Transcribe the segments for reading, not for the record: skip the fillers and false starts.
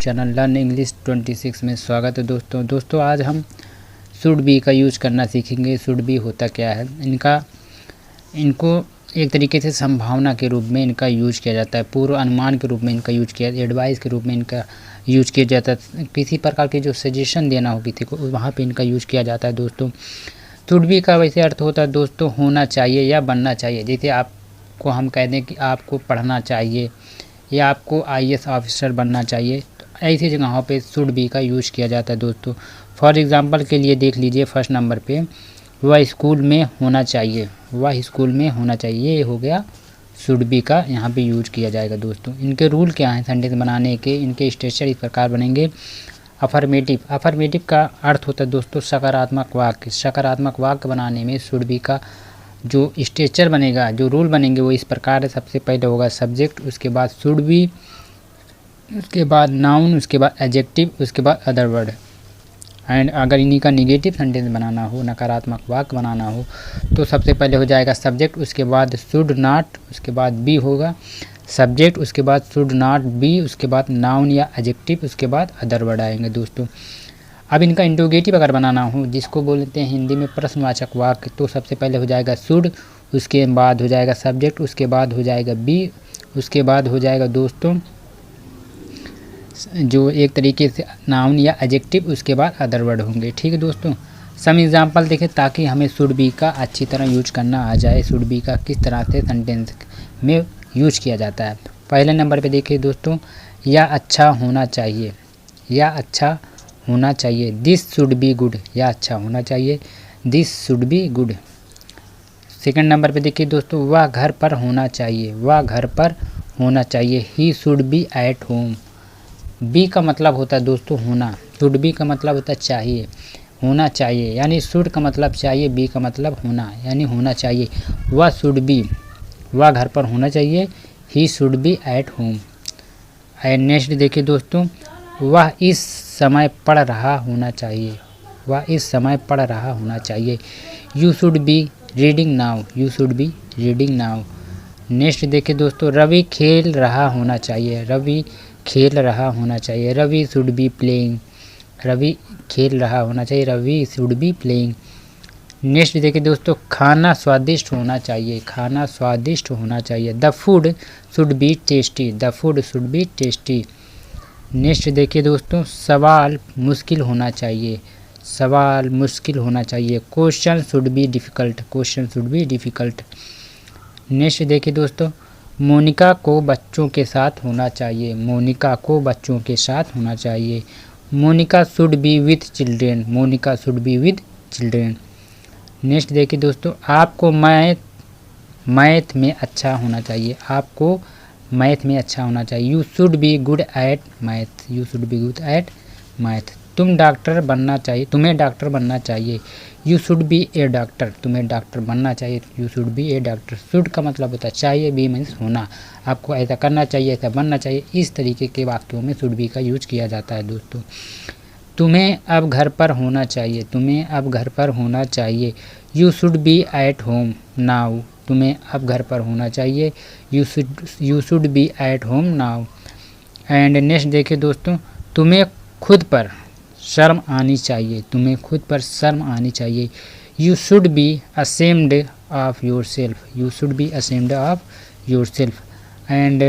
Channel learn English 26 में स्वागत है दोस्तों आज हम शुड बी का यूज करना सीखेंगे। शुड बी होता क्या है, इनको एक तरीके से संभावना के रूप में इनका यूज किया जाता है, पूर्व अनुमान के रूप में इनका यूज किया, एडवाइस के रूप में इनका यूज किया जाता है। किसी प्रकार की जो सजेशन देना हो किसी को, वहाँ पे इनका यूज किया जाता है दोस्तों। शुड बी का वैसे अर्थ होता है दोस्तों होना चाहिए या बनना चाहिए। जैसे आपको हम कह दें कि आपको पढ़ना चाहिए या आपको IAS ऑफिसर बनना चाहिए, तो ऐसी जगहों पे शुड बी का यूज किया जाता है दोस्तों। फॉर एग्ज़ाम्पल के लिए देख लीजिए, फर्स्ट नंबर पे वह स्कूल में होना चाहिए, वह स्कूल में होना चाहिए, ये हो गया शुड बी का यहाँ पे यूज किया जाएगा दोस्तों। इनके रूल क्या हैं सेंटेंस बनाने के, इनके स्ट्रक्चर इस प्रकार बनेंगे। अफर्मेटिव का अर्थ होता है दोस्तों सकारात्मक वाक्य। सकारात्मक वाक्य बनाने में शुड बी का जो स्ट्रक्चर बनेगा, जो रूल बनेंगे वो इस प्रकार है। सबसे पहले होगा सब्जेक्ट, उसके बाद शुड बी, उसके बाद नाउन, उसके बाद एडजेक्टिव, उसके बाद अदर वर्ड। एंड अगर इन्हीं का निगेटिव सेंटेंस बनाना हो, नकारात्मक वाक्य बनाना हो, तो सबसे पहले हो जाएगा सब्जेक्ट, उसके बाद शुड नॉट, उसके बाद बी होगा सब्जेक्ट, उसके बाद शुड नॉट बी, उसके बाद नाउन या एडजेक्टिव, उसके बाद अदर वर्ड आएंगे दोस्तों। अब इनका इंट्रोगेटिव अगर बनाना हो, जिसको बोलते हैं हिंदी में प्रश्नवाचक वाक्य, तो सबसे पहले हो जाएगा शुड, उसके बाद हो जाएगा सब्जेक्ट, उसके बाद हो जाएगा बी, उसके बाद हो जाएगा दोस्तों जो एक तरीके से नाउन या एडजेक्टिव, उसके बाद अदर वर्ड होंगे। ठीक है दोस्तों, सम एग्जांपल देखें ताकि हमें शुड बी का अच्छी तरह यूज करना आ जाए। शुड बी का किस तरह से सेंटेंस में यूज किया जाता है। पहले नंबर पे देखिए दोस्तों, या अच्छा होना चाहिए, या अच्छा होना चाहिए। दिस शुड बी गुड, या अच्छा होना चाहिए, this should be good. Second number पे देखिए दोस्तों, वह घर पर होना चाहिए, वह घर पर होना चाहिए। He should be at home. Be का मतलब होता है दोस्तों होना, शुड बी का मतलब होता है चाहिए, होना चाहिए, यानी शुड का मतलब चाहिए, बी का मतलब होना, यानी होना चाहिए। वह शुड बी, वह घर पर होना चाहिए। He should be at home. And next देखिए दोस्तों, वह इस समय पढ़ रहा होना चाहिए, वह इस समय पढ़ रहा होना चाहिए। You should be reading now, you should be reading now. Next देखिए दोस्तों, रवि खेल रहा होना चाहिए, रवि खेल रहा होना चाहिए। Ravi should be playing, Ravi खेल रहा होना चाहिए, Ravi should be playing. Next देखिए दोस्तों, खाना स्वादिष्ट होना चाहिए, खाना स्वादिष्ट होना चाहिए। The food should be tasty, the food should be tasty. Next देखिए दोस्तों, सवाल मुश्किल होना चाहिए, सवाल मुश्किल होना चाहिए। Question should be difficult, question should be difficult. Next देखिए दोस्तों, मोनिका को बच्चों के साथ होना चाहिए, मोनिका को बच्चों के साथ होना चाहिए। Monica should be with children, Monica should be with children. Next देखिए दोस्तों, आपको मैथ में अच्छा होना चाहिए, आपको मैथ में अच्छा होना चाहिए। You should be good at math, you should be good at math. तुम डॉक्टर बनना चाहिए, तुम्हें डॉक्टर बनना चाहिए। You should be A doctor, तुम्हें डॉक्टर बनना चाहिए, you should be A doctor. Should का मतलब होता है चाहिए, बी मीन्स होना, आपको ऐसा करना चाहिए, ऐसा बनना चाहिए। इस तरीके के वाक्यों में शुड बी का यूज किया जाता है दोस्तों। तुम्हें अब घर पर होना चाहिए, तुम्हें अब घर पर होना चाहिए। You should be at home now, तुम्हें अब घर पर होना चाहिए। You should be at home now. And next देखिए दोस्तों, तुम्हें खुद पर शर्म आनी चाहिए, तुम्हें खुद पर शर्म आनी चाहिए। You should be ashamed of your self, you should be ashamed of yourself. And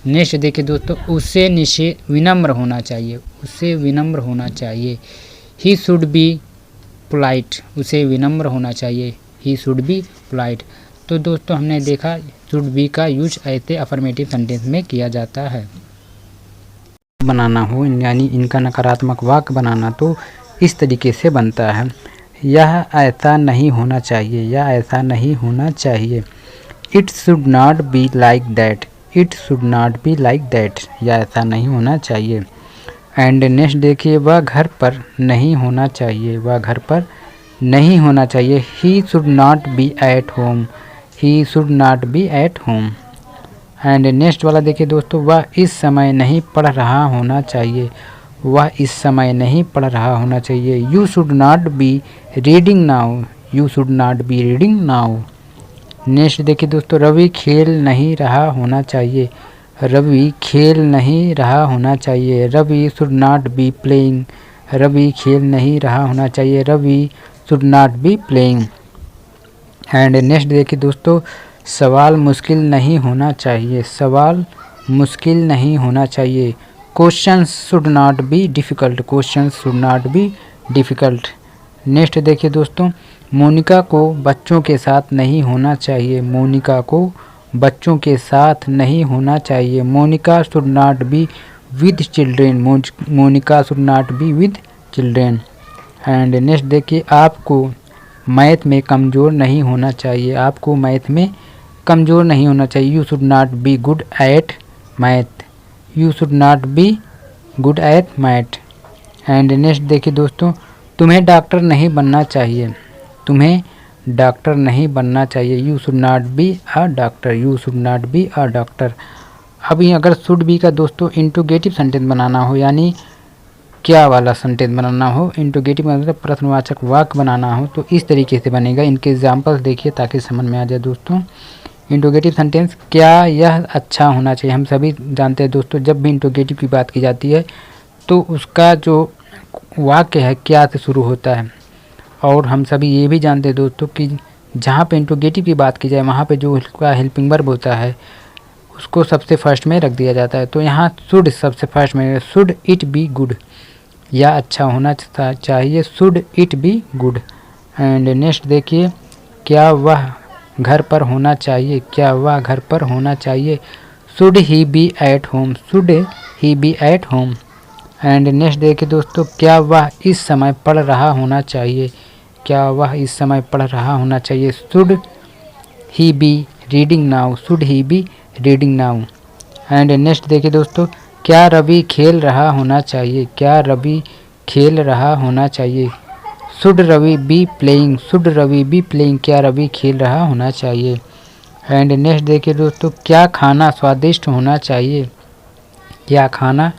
next देखिए दोस्तों, उससे नीचे विनम्र होना चाहिए, उससे विनम्र होना चाहिए। ही शुड बी पोलाइट, उसे विनम्र होना चाहिए, ही शुड बी पोलाइट। तो दोस्तों हमने देखा शुड बी का यूज ऐसे अफर्मेटिव सेंटेंस में किया जाता है। बनाना हो यानी इनका नकारात्मक वाक्य बनाना तो इस तरीके से बनता है, यह ऐसा नहीं होना चाहिए, यह ऐसा नहीं होना चाहिए। It should not be like that, it should not be like that, यह ऐसा नहीं होना चाहिए। एंड नेक्स्ट देखिए, वह घर पर नहीं होना चाहिए, वह घर पर नहीं होना चाहिए। He should not B at home, he should not B at home. And next वाला देखिए दोस्तों, वह इस समय नहीं पढ़ रहा होना चाहिए, वह इस समय नहीं पढ़ रहा होना चाहिए। You should not B reading now, you should not B reading now. Next देखिए दोस्तों, रवि खेल नहीं रहा होना चाहिए, रवि खेल नहीं रहा होना चाहिए, Ravi should not be playing, Ravi खेल नहीं रहा होना चाहिए, Ravi should not be playing. And next देखिए दोस्तों, सवाल मुश्किल नहीं होना चाहिए, सवाल मुश्किल नहीं होना चाहिए। Question should not be difficult, question should not be difficult. Next देखिए दोस्तों, मोनिका को बच्चों के साथ नहीं होना चाहिए, मोनिका को बच्चों के साथ नहीं होना चाहिए, Monica should not be with children, Monica should not be with children. And next देखिए, आपको मैथ में कमज़ोर नहीं होना चाहिए, आपको मैथ में कमज़ोर नहीं होना चाहिए, you should not be good at math, you should not be good at math. And next देखिए दोस्तों, तुम्हें डॉक्टर नहीं बनना चाहिए, तुम्हें डॉक्टर नहीं बनना चाहिए, you should not be a doctor, you should not be a doctor. अभी अगर शुड बी का दोस्तों इंट्रोगेटिव सेंटेंस बनाना हो, यानी क्या वाला सेंटेंस बनाना हो, इंट्रोगेटिव मतलब प्रश्नवाचक वाक्य बनाना हो, तो इस तरीके से बनेगा। इनके एग्जाम्पल्स देखिए ताकि समझ में आ जाए दोस्तों। इंट्रोगेटिव सेंटेंस, क्या यह अच्छा होना चाहिए। हम सभी जानते हैं दोस्तों, जब भी इंट्रोगेटिव की बात की जाती है तो उसका जो वाक्य है क्या से शुरू होता है, और हम सभी ये भी जानते हैं दोस्तों कि जहाँ पे इंट्रोगेटिव की बात की जाए वहाँ पे जो उसका हेल्पिंग वर्ब होता है उसको सबसे फर्स्ट में रख दिया जाता है। तो यहाँ शुड सबसे फर्स्ट में, शुड इट बी गुड, या अच्छा होना चाहिए, should it be good. And next देखिए, क्या वह घर पर होना चाहिए, क्या वह घर पर होना चाहिए, should he be at home, should he be at home. And next देखिए दोस्तों, क्या वह इस समय पढ़ रहा होना चाहिए, क्या वह इस समय पढ़ रहा होना चाहिए, should he be reading now, should he be reading now. And next देखिए दोस्तों, क्या रवि खेल रहा होना चाहिए, क्या रवि खेल रहा होना चाहिए, should Ravi be playing, should Ravi be playing, क्या रवि खेल रहा होना चाहिए। एंड नेक्स्ट देखिए दोस्तों, क्या खाना स्वादिष्ट होना चाहिए, क्या खाना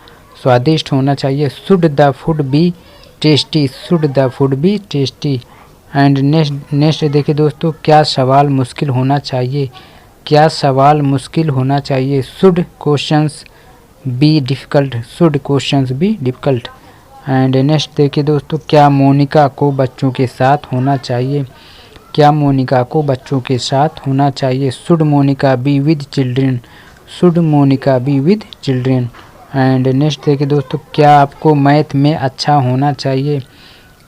स्वादिष्ट होना चाहिए, should the food be tasty, should the food be tasty. And next देखिए दोस्तों, क्या सवाल मुश्किल होना चाहिए, क्या सवाल मुश्किल होना चाहिए, should questions be difficult, should questions be difficult. And next देखिए दोस्तों, क्या मोनिका को बच्चों के साथ होना चाहिए, क्या मोनिका को बच्चों के साथ होना चाहिए, should Monica be with children, should Monica be with children. And next देखिए दोस्तों, क्या आपको मैथ में अच्छा होना चाहिए,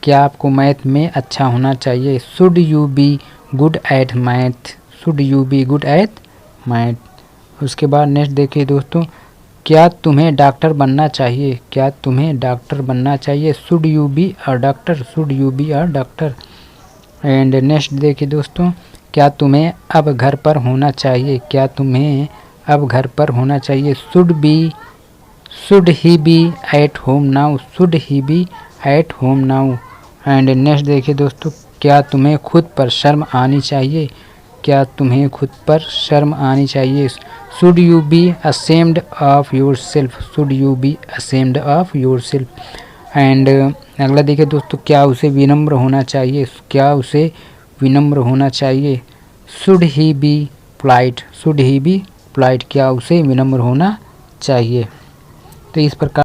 क्या आपको मैथ में अच्छा होना चाहिए, should you be good at math, should you be good at math. उसके बाद नेक्स्ट देखिए दोस्तों, क्या तुम्हें डॉक्टर बनना चाहिए, क्या तुम्हें डॉक्टर बनना चाहिए, should you be a doctor, should you be a doctor. And next देखिए दोस्तों, क्या तुम्हें अब घर पर होना चाहिए, क्या तुम्हें अब घर पर होना चाहिए, should he be at home now, should he be at home now. And next देखिए दोस्तों, क्या तुम्हें खुद पर शर्म आनी चाहिए, क्या तुम्हें खुद पर शर्म आनी चाहिए, should you be ashamed of yourself, should you be ashamed of yourself. And अगला देखिए दोस्तों, क्या उसे विनम्र होना चाहिए, क्या उसे विनम्र होना चाहिए, should he be polite, should he be polite, क्या उसे विनम्र होना चाहिए। तो इस प्रकार